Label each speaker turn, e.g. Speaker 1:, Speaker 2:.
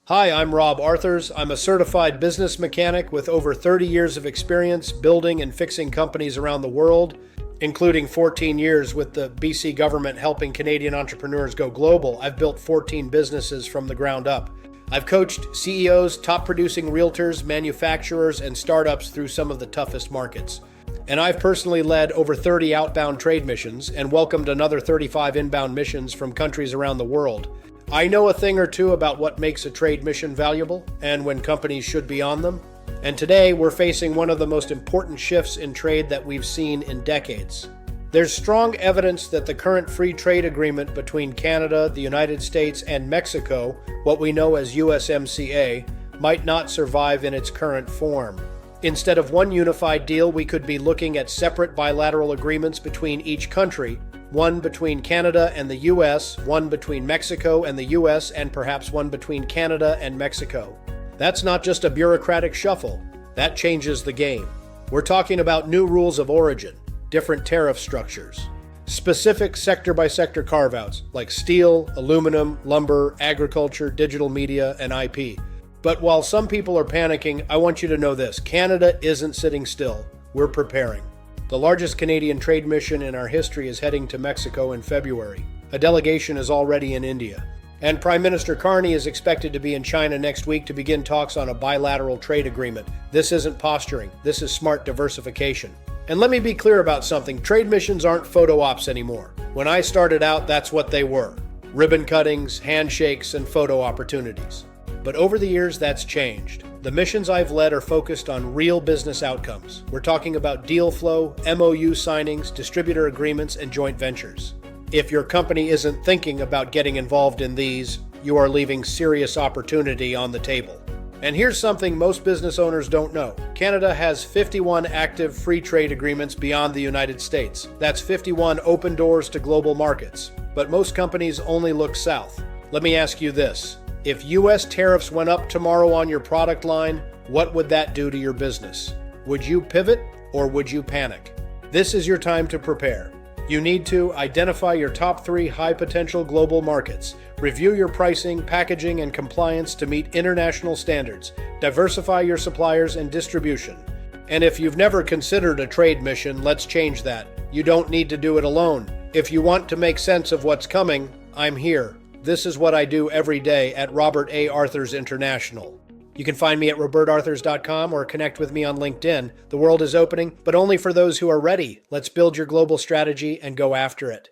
Speaker 1: Hi, I'm Rob Arthurs. I'm a certified business mechanic with over 30 years of experience building and fixing companies around the world, including 14 years with the BC government helping Canadian entrepreneurs go global. I've built 14 businesses from the ground up. I've coached CEOs, top producing realtors, manufacturers, and startups through some of the toughest markets. And I've personally led over 30 outbound trade missions and welcomed another 35 inbound missions from countries around the world. I know a thing or two about what makes a trade mission valuable and when companies should be on them. And today we're facing one of the most important shifts in trade that we've seen in decades. There's strong evidence that the current free trade agreement between Canada, the United States, and Mexico, what we know as USMCA, might not survive in its current form. Instead of one unified deal, we could be looking at separate bilateral agreements between each country, one between Canada and the US, one between Mexico and the US, and perhaps one between Canada and Mexico. That's not just a bureaucratic shuffle. That changes the game. We're talking about new rules of origin, different tariff structures, specific sector-by-sector carve-outs like steel, aluminum, lumber, agriculture, digital media, and IP. But while some people are panicking, I want you to know this: Canada isn't sitting still. We're preparing. The largest Canadian trade mission in our history is heading to Mexico in February. A delegation is already in India. And Prime Minister Carney is expected to be in China next week to begin talks on a bilateral trade agreement. This isn't posturing. This is smart diversification. And let me be clear about something. Trade missions aren't photo ops anymore. When I started out, that's what they were. Ribbon cuttings, handshakes, and photo opportunities. But over the years, that's changed. The missions I've led are focused on real business outcomes. We're talking about deal flow, MOU signings, distributor agreements, and joint ventures. If your company isn't thinking about getting involved in these, you are leaving serious opportunity on the table. And here's something most business owners don't know. Canada has 51 active free trade agreements beyond the United States. That's 51 open doors to global markets. But most companies only look south. Let me ask you this. If U.S. tariffs went up tomorrow on your product line, what would that do to your business? Would you pivot or would you panic? This is your time to prepare. You need to identify your top 3 high-potential global markets, review your pricing, packaging, and compliance to meet international standards, diversify your suppliers and distribution. And if you've never considered a trade mission, let's change that. You don't need to do it alone. If you want to make sense of what's coming, I'm here. This is what I do every day at Robert A. Arthurs International. You can find me at robertarthurs.com or connect with me on LinkedIn. The world is opening, but only for those who are ready. Let's build your global strategy and go after it.